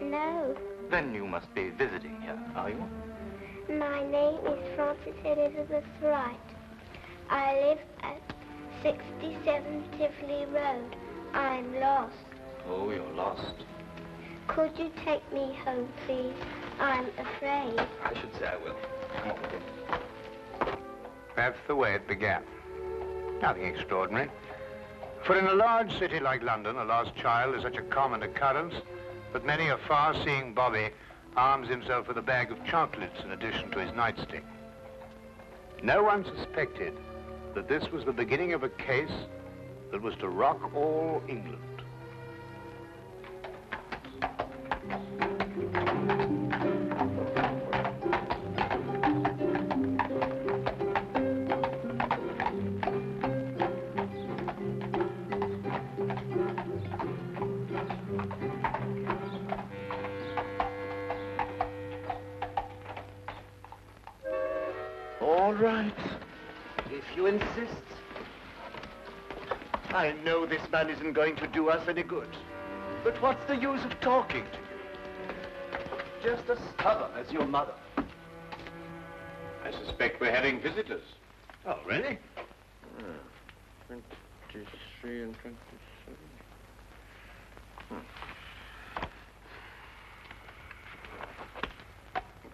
No. Then you must be visiting here, are you? My name is Frances Elizabeth Wright. I live at 67 Tivoli Road. I'm lost. Oh, you're lost. Could you take me home, please? I'm afraid. I should say I will. Come on with you. That's the way it began. Nothing extraordinary. For in a large city like London, a lost child is such a common occurrence that many a far-seeing bobby arms himself with a bag of chocolates in addition to his nightstick. No one suspected that this was the beginning of a case that was to rock all England. All right, if you insist. I know this man isn't going to do us any good. But what's the use of talking to you? Just as stubborn as your mother. I suspect we're having visitors. Oh, really? 23 and 27.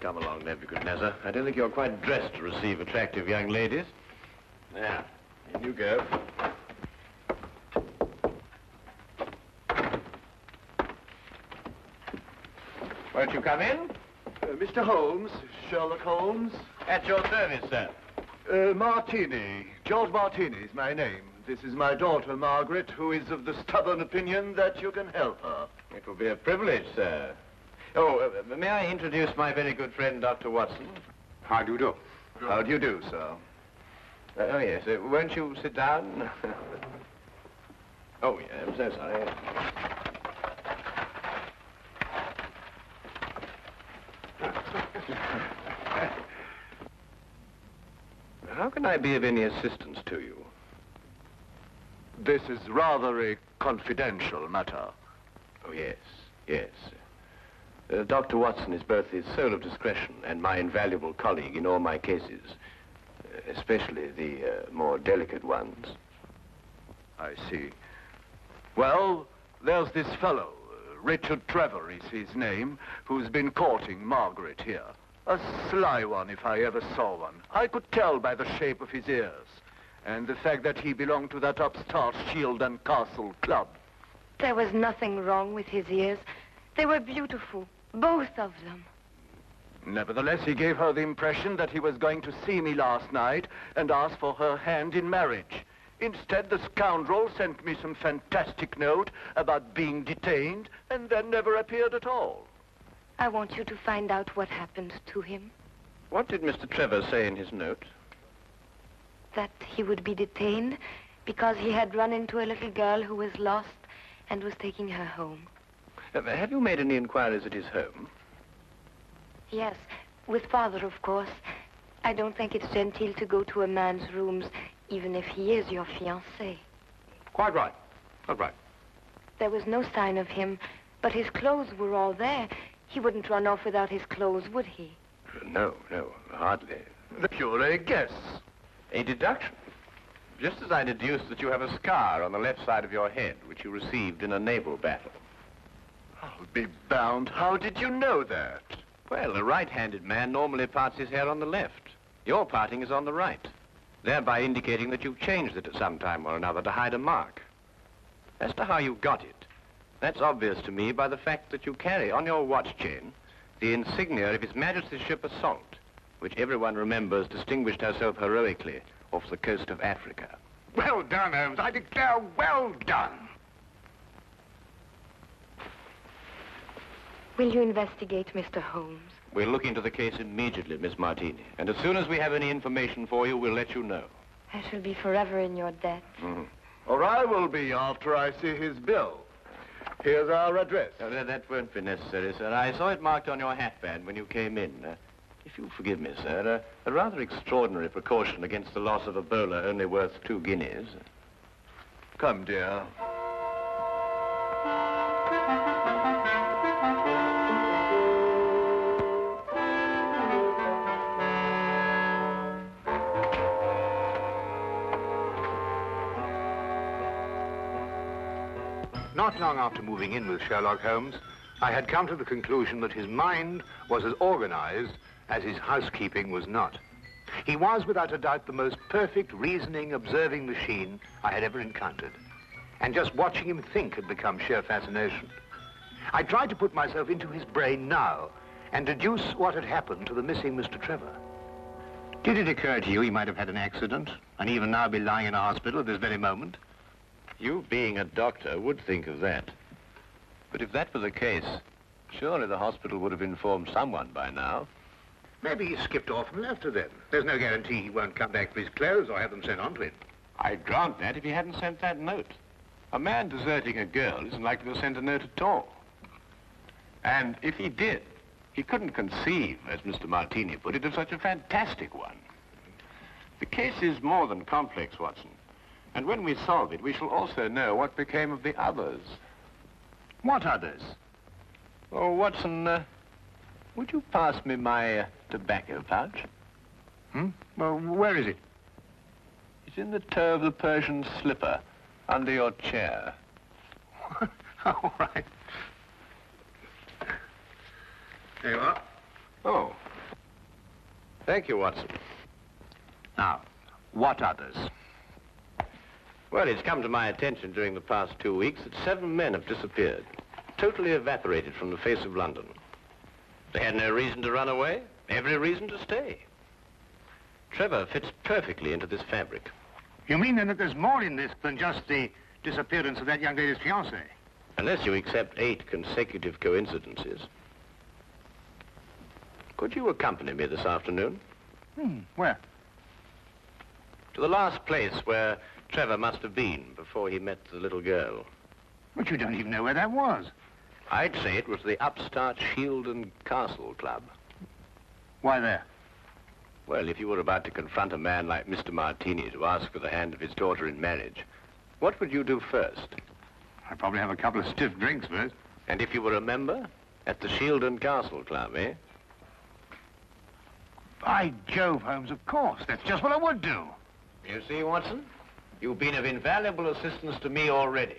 Come along, Nebuchadnezzar. I don't think you're quite dressed to receive attractive young ladies. Now, in you go. Won't you come in? Mr. Holmes, Sherlock Holmes. At your service, sir. Martini. George Martini is my name. This is my daughter, Margaret, who is of the stubborn opinion that you can help her. It will be a privilege, sir. Oh, may I introduce my very good friend, Dr. Watson? How do you do? How do you do, sir? Oh, yes. Won't you sit down? Oh, yeah, I'm so sorry. How can I be of any assistance to you? This is rather a confidential matter. Oh, yes, yes. Dr. Watson is both the soul of discretion and my invaluable colleague in all my cases, especially the more delicate ones. I see. Well, there's this fellow, Richard Trevor is his name, who's been courting Margaret here. A sly one, if I ever saw one. I could tell by the shape of his ears, and the fact that he belonged to that upstart Shield and Castle club. There was nothing wrong with his ears. They were beautiful, both of them. Nevertheless, he gave her the impression that he was going to see me last night and ask for her hand in marriage. Instead, the scoundrel sent me some fantastic note about being detained and then never appeared at all. I want you to find out what happened to him. What did Mr. Trevor say in his note? That he would be detained because he had run into a little girl who was lost and was taking her home. Have you made any inquiries at his home? Yes, with Father, of course. I don't think it's genteel to go to a man's rooms, even if he is your fiancé. Quite right. Quite right. There was no sign of him, but his clothes were all there. He wouldn't run off without his clothes, would he? No, hardly. Pure a guess. A deduction. Just as I deduced that you have a scar on the left side of your head, which you received in a naval battle. I'll be bound. How did you know that? Well, a right-handed man normally parts his hair on the left. Your parting is on the right, thereby indicating that you've changed it at some time or another to hide a mark. As to how you got it, that's obvious to me by the fact that you carry on your watch chain the insignia of His Majesty's ship Assault, which everyone remembers distinguished herself heroically off the coast of Africa. Well done, Holmes. I declare, well done. Will you investigate, Mr. Holmes? We'll look into the case immediately, Miss Martini. And as soon as we have any information for you, we'll let you know. I shall be forever in your debt. Or I will be after I see his bill. Here's our address. That won't be necessary, sir. I saw it marked on your hatband when you came in. If you'll forgive me, sir, a rather extraordinary precaution against the loss of a bowler only worth 2 guineas. Come, dear. Not long after moving in with Sherlock Holmes, I had come to the conclusion that his mind was as organized as his housekeeping was not. He was, without a doubt, the most perfect reasoning, observing machine I had ever encountered. And just watching him think had become sheer fascination. I tried to put myself into his brain now and deduce what had happened to the missing Mr. Trevor. Did it occur to you he might have had an accident and even now be lying in a hospital at this very moment? You, being a doctor, would think of that. But if that were the case, surely the hospital would have informed someone by now. Maybe he skipped off and left her then. There's no guarantee he won't come back for his clothes or have them sent on to him. I'd grant that if he hadn't sent that note. A man deserting a girl isn't likely to send a note at all. And if he did, he couldn't conceive, as Mr. Martini put it, of such a fantastic one. The case is more than complex, Watson. And when we solve it, we shall also know what became of the others. What others? Oh, Watson, would you pass me my tobacco pouch? Well, where is it? It's in the toe of the Persian slipper, under your chair. All right. There you are. Oh. Thank you, Watson. Now, what others? Well, it's come to my attention during the past 2 weeks that 7 men have disappeared, totally evaporated from the face of London. They had no reason to run away, every reason to stay. Trevor fits perfectly into this fabric. You mean then that there's more in this than just the disappearance of that young lady's fiancé? Unless you accept 8 consecutive coincidences. Could you accompany me this afternoon? Where? To the last place where Trevor must have been before he met the little girl. But you don't even know where that was. I'd say it was the upstart Shield and Castle Club. Why there? Well, if you were about to confront a man like Mr. Martini to ask for the hand of his daughter in marriage, what would you do first? I'd probably have a couple of stiff drinks first. And if you were a member? At the Shield and Castle Club, eh? By Jove, Holmes, of course. That's just what I would do. You see, Watson? You've been of invaluable assistance to me already.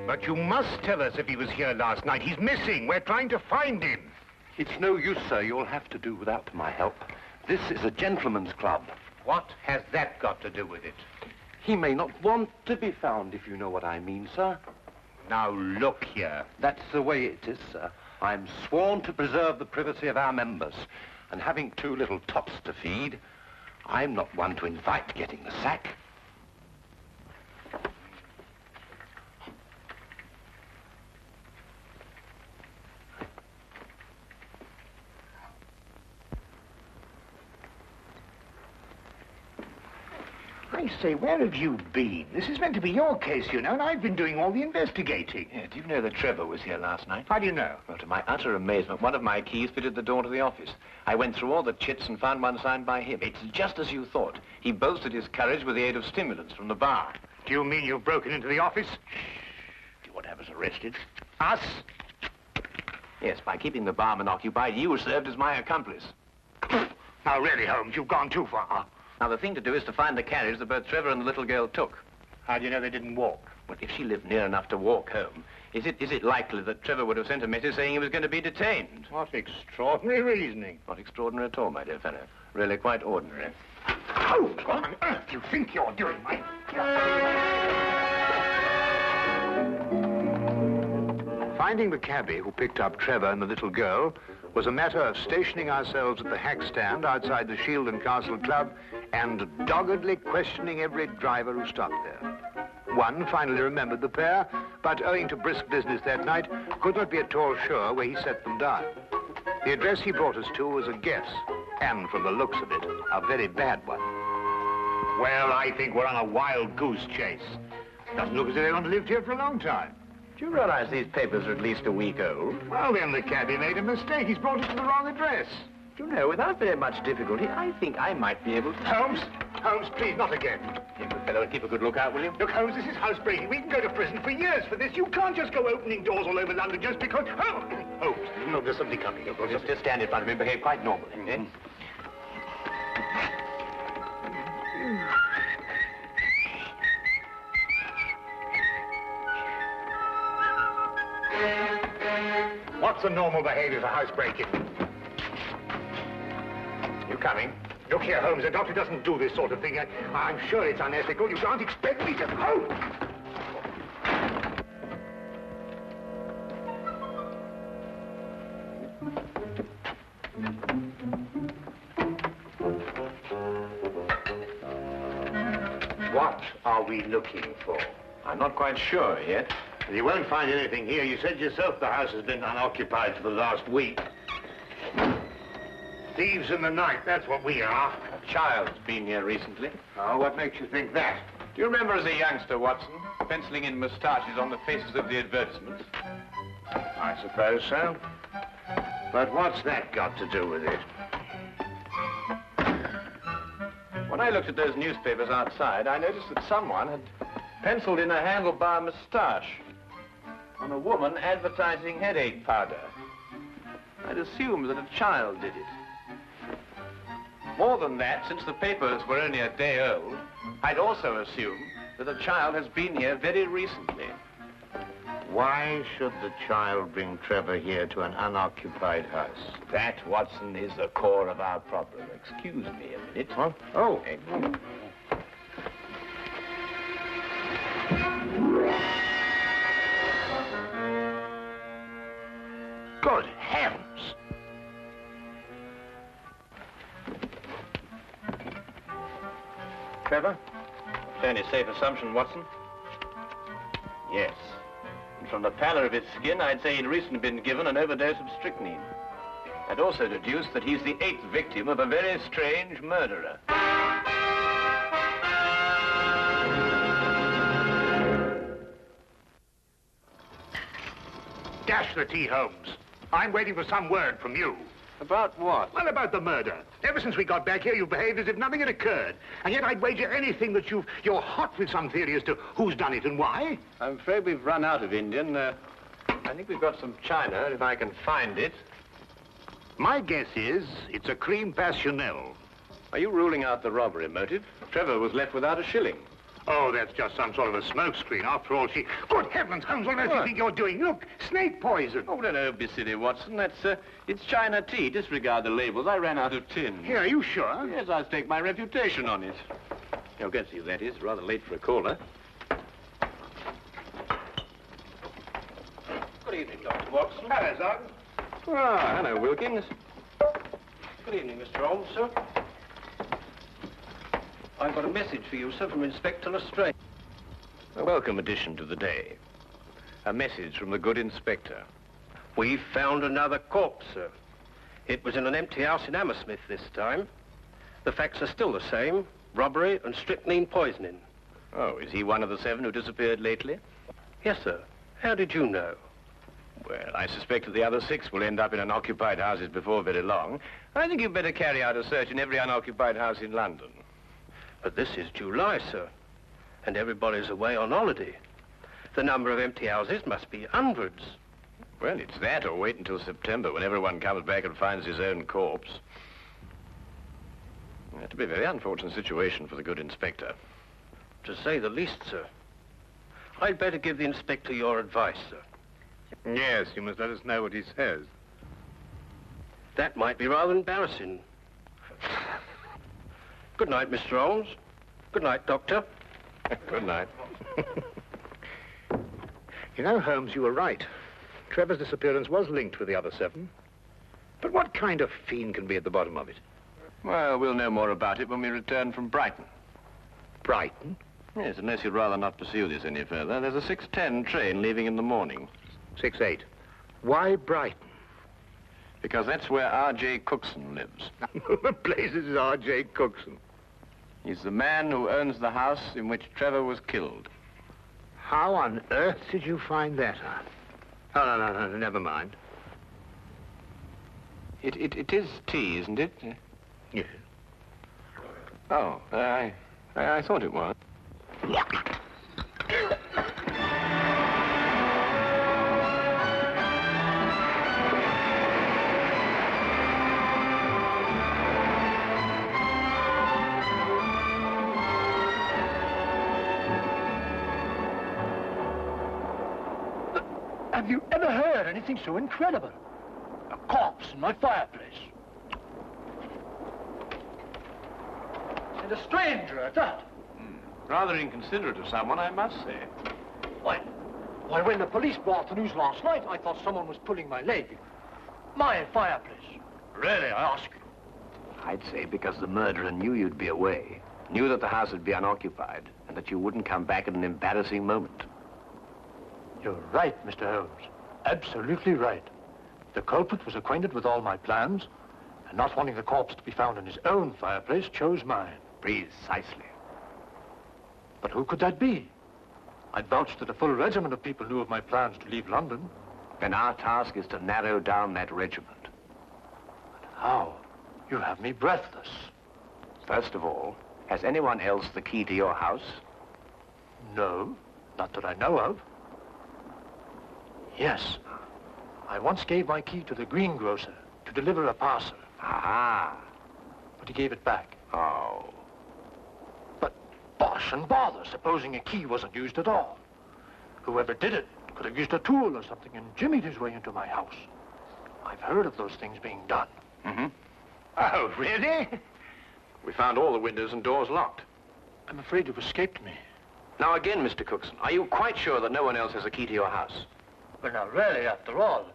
But you must tell us if he was here last night. He's missing. We're trying to find him. It's no use, sir. You'll have to do without my help. This is a gentleman's club. What has that got to do with it? He may not want to be found, if you know what I mean, sir. Now, look here. That's the way it is, sir. I'm sworn to preserve the privacy of our members. And having 2 little tots to feed, I'm not one to invite getting the sack. I say, where have you been? This is meant to be your case, you know, and I've been doing all the investigating. Yeah, do you know that Trevor was here last night? How do you know? Well, to my utter amazement, one of my keys fitted the door to the office. I went through all the chits and found one signed by him. It's just as you thought. He boasted his courage with the aid of stimulants from the bar. Do you mean you've broken into the office? Do you want to have us arrested? Us? Yes, by keeping the barman occupied, you served as my accomplice. Now, really, Holmes, you've gone too far. Now, the thing to do is to find the carriage that both Trevor and the little girl took. How do you know they didn't walk? Well, if she lived near enough to walk home, is it likely that Trevor would have sent a message saying he was going to be detained? What extraordinary reasoning. Not extraordinary at all, my dear fellow. Really quite ordinary. Oh, what on earth do you think you're doing, mate? Finding the cabbie who picked up Trevor and the little girl was a matter of stationing ourselves at the hack stand outside the Shield and Castle Club and doggedly questioning every driver who stopped there. One finally remembered the pair, but owing to brisk business that night, could not be at all sure where he set them down. The address he brought us to was a guess, and from the looks of it, a very bad one. Well, I think we're on a wild goose chase. Doesn't look as if anyone lived here for a long time. Do you realize these papers are at least a week old? Well, then the cabbie made a mistake. He's brought us to the wrong address. Do you know, without very much difficulty, I think I might be able to... Holmes, Holmes, please, not again. You good fellow, and keep a good lookout, will you? Look, Holmes, this is housebreaking. We can go to prison for years for this. You can't just go opening doors all over London just because... Oh, Holmes, no, there's somebody coming. Just stand in front of me and behave quite normally, eh? What's the normal behavior for housebreaking? You coming? Look here, Holmes, the doctor doesn't do this sort of thing. I'm sure it's unethical. You can't expect me to... Oh! What are we looking for? I'm not quite sure yet. You won't find anything here. You said yourself the house has been unoccupied for the last week. Thieves in the night, that's what we are. A child's been here recently. Oh, what makes you think that? Do you remember as a youngster, Watson, penciling in moustaches on the faces of the advertisements? I suppose so. But what's that got to do with it? When I looked at those newspapers outside, I noticed that someone had penciled in a handlebar moustache on a woman advertising headache powder. I'd assumed that a child did it. More than that, since the papers were only a day old, I'd also assumed that a child has been here very recently. Why should the child bring Trevor here to an unoccupied house? That, Watson, is the core of our problem. Excuse me a minute. Huh? Oh. Good heavens! Trevor? Fairly safe assumption, Watson. Yes. And from the pallor of his skin, I'd say he'd recently been given an overdose of strychnine. I'd also deduce that he's the 8th victim of a very strange murderer. Dash the tea, Holmes. I'm waiting for some word from you. About what? Well, about the murder. Ever since we got back here, you've behaved as if nothing had occurred. And yet I'd wager anything that you're hot with some theory as to who's done it and why. I'm afraid we've run out of Indian. I think we've got some china, if I can find it. My guess is it's a cream passionel. Are you ruling out the robbery motive? Trevor was left without a shilling. Oh, that's just some sort of a smokescreen. After all, she... Good heavens, Holmes, what on earth do you think you're doing? Look, snake poison. Oh, don't be silly, Watson. It's China tea. Disregard the labels. I ran out of tin. Here, are you sure? Yes, I'll stake my reputation on it. You'll get to see who that is. Rather late for a caller. Good evening, Dr. Watson. Hello, Sergeant. Ah, hello, Wilkins. Good evening, Mr. Holmes, sir. I've got a message for you, sir, from Inspector Lestrade. A welcome addition to the day. A message from the good inspector. We've found another corpse, sir. It was in an empty house in Hammersmith this time. The facts are still the same. Robbery and strychnine poisoning. Oh, is he one of the 7 who disappeared lately? Yes, sir. How did you know? Well, I suspect that the other 6 will end up in unoccupied houses before very long. I think you'd better carry out a search in every unoccupied house in London. But this is July, sir, and everybody's away on holiday. The number of empty houses must be hundreds. Well, it's that, or wait until September, when everyone comes back and finds his own corpse. It'll be a very unfortunate situation for the good inspector. To say the least, sir. I'd better give the inspector your advice, sir. Yes, you must let us know what he says. That might be rather embarrassing. Good night, Mr. Holmes. Good night, Doctor. Good night. You know, Holmes, you were right. Trevor's disappearance was linked with the other 7. But what kind of fiend can be at the bottom of it? Well, we'll know more about it when we return from Brighton. Brighton? Yes, unless you'd rather not pursue this any further. There's a 6:10 train leaving in the morning. 6:08. Why Brighton? Because that's where R.J. Cookson lives. The place is R.J. Cookson. He's the man who owns the house in which Trevor was killed. How on earth did you find that out? Oh, no, never mind. It is tea, isn't it? Yes. Oh, I thought it was. Have you ever heard anything so incredible? A corpse in my fireplace. And a stranger at that. Rather inconsiderate of someone, I must say. Why, when the police brought the news last night, I thought someone was pulling my leg. My fireplace. Really, I ask you. I'd say because the murderer knew you'd be away, knew that the house would be unoccupied, and that you wouldn't come back at an embarrassing moment. You're right, Mr. Holmes. Absolutely right. The culprit was acquainted with all my plans, and not wanting the corpse to be found in his own fireplace, chose mine. Precisely. But who could that be? I'd vouch that a full regiment of people knew of my plans to leave London. Then our task is to narrow down that regiment. But how? You have me breathless. First of all, has anyone else the key to your house? No, not that I know of. Yes. I once gave my key to the greengrocer to deliver a parcel. Aha. But he gave it back. Oh. But bosh and bother, supposing a key wasn't used at all. Whoever did it could have used a tool or something and jimmied his way into my house. I've heard of those things being done. Mm-hmm. Oh, really? We found all the windows and doors locked. I'm afraid you've escaped me. Now again, Mr. Cookson, are you quite sure that no one else has a key to your house? Well, now, really, after all,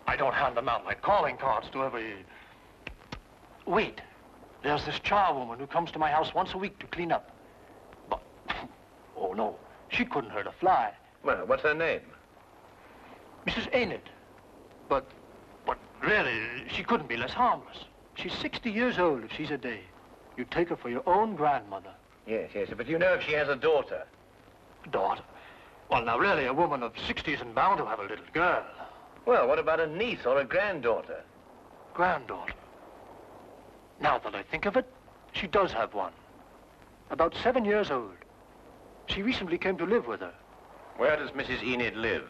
I don't hand them out like calling cards to every... Wait. There's this charwoman who comes to my house once a week to clean up. But, oh, no, she couldn't hurt a fly. Well, what's her name? Mrs. Enid. But really, she couldn't be less harmless. She's 60 years old if she's a day. You take her for your own grandmother. Yes, but you know if she has a daughter. Daughter? Well, now, really, a woman of 60 isn't bound to have a little girl. Well, what about a niece or a granddaughter? Granddaughter. Now that I think of it, she does have one. About 7 years old. She recently came to live with her. Where does Mrs. Enid live?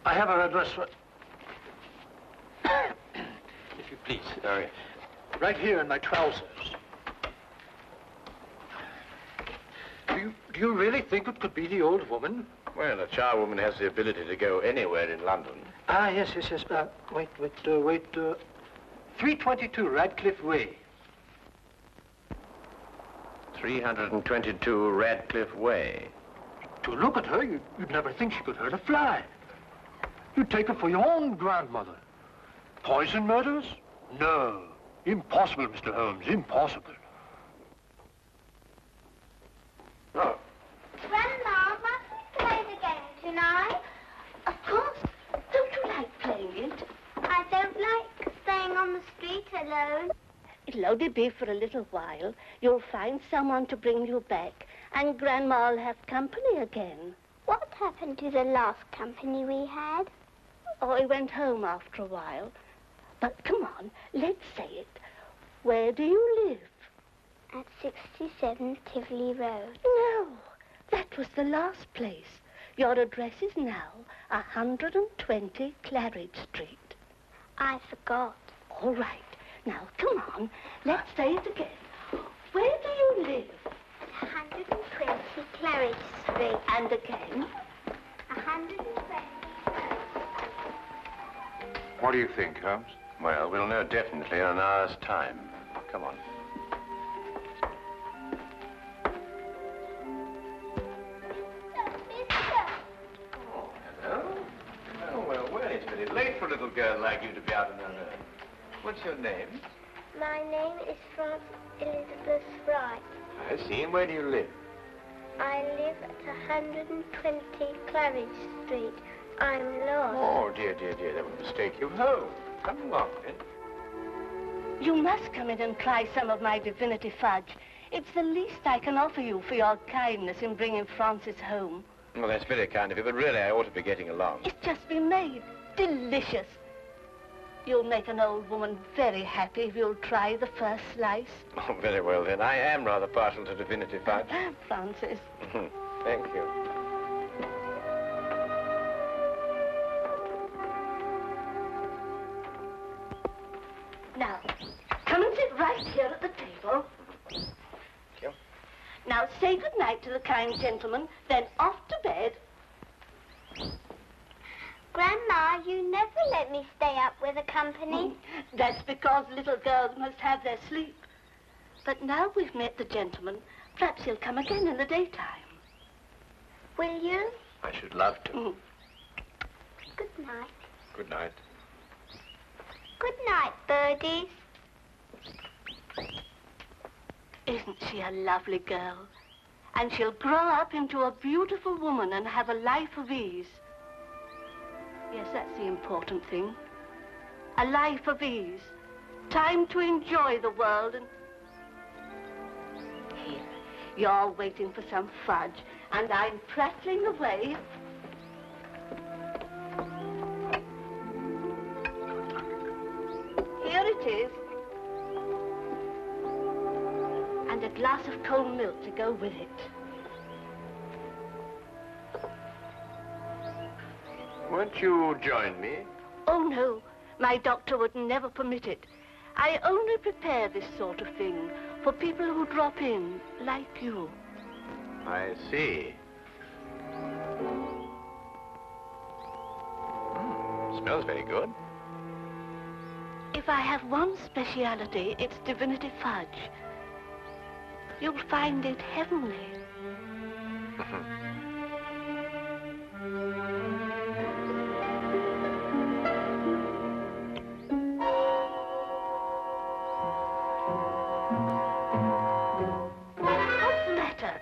I have her address if you please. Sorry. Right here in my trousers. Do you really think it could be the old woman? Well, a charwoman has the ability to go anywhere in London. Ah, yes. Wait. 322 Radcliffe Way. 322 Radcliffe Way. To look at her, you'd never think she could hurt a fly. You'd take her for your own grandmother. Poison murders? No. Impossible, Mr. Holmes, impossible. Oh. Grandma, must we play the game tonight? Of course. Don't you like playing it? I don't like staying on the street alone. It'll only be for a little while. You'll find someone to bring you back, and Grandma'll have company again. What happened to the last company we had? Oh, he went home after a while. But come on, let's say it. Where do you live? At 67 Tivoli Road. No, that was the last place. Your address is now 120 Claridge Street. I forgot. All right. Now, come on. Let's say it again. Where do you live? At 120 Claridge Street. And again? 120. What do you think, Holmes? Well, we'll know definitely in an hour's time. Come on. Oh, hello. Oh, well, it's pretty late for a little girl like you to be out on her own. What's your name? My name is Frances Elizabeth Wright. I see. And where do you live? I live at 120 Claridge Street. I'm lost. Oh, dear. That would mistake you home. Come along, then. You must come in and try some of my divinity fudge. It's the least I can offer you for your kindness in bringing Francis home. Well, that's very kind of you, but really I ought to be getting along. It's just been made. Delicious. You'll make an old woman very happy if you'll try the first slice. Oh, very well, then. I am rather partial to divinity fudge. Francis. Thank you. Now, come and sit right here at the table. Thank you. Now, say good night to the kind gentleman, then off to bed. Grandma, you never let me stay up with the company. That's because little girls must have their sleep. But now we've met the gentleman, perhaps he'll come again in the daytime. Will you? I should love to. Good night. Good night. Good night, birdies. Isn't she a lovely girl? And she'll grow up into a beautiful woman and have a life of ease. Yes, that's the important thing. A life of ease. Time to enjoy the world and... Here, you're waiting for some fudge, and I'm prattling away. Here it is. And a glass of cold milk to go with it. Won't you join me? Oh, no. My doctor would never permit it. I only prepare this sort of thing for people who drop in, like you. I see. Smells very good. If I have one speciality, it's divinity fudge. You'll find it heavenly. What's the matter?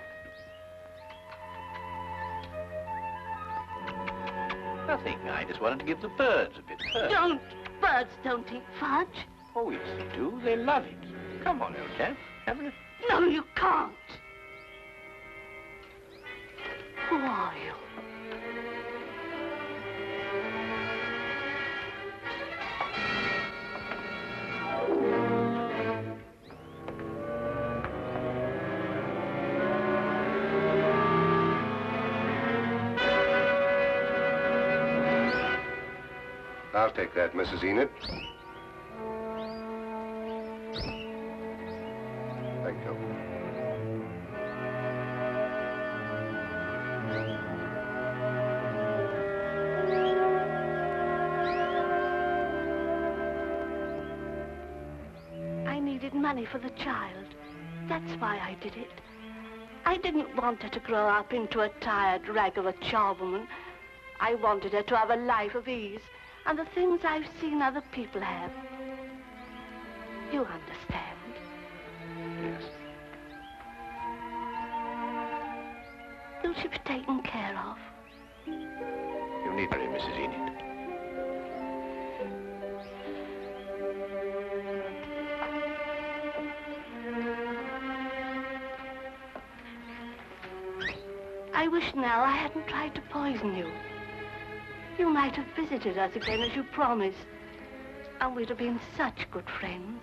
Nothing. I just wanted to give the birds a bit first. Don't. Birds don't eat fudge. Oh, yes, they do. They love it. Come on, old chap. Have a... No, you can't. Who are you? I'll take that, Mrs. Enid. Thank you. I needed money for the child. That's why I did it. I didn't want her to grow up into a tired rag of a charwoman. I wanted her to have a life of ease and the things I've seen other people have. You understand? Yes. Will she be taken care of? You need worry, Mrs. Enid. I wish now I hadn't tried to poison you. You might have visited us again as you promised, and we'd have been such good friends.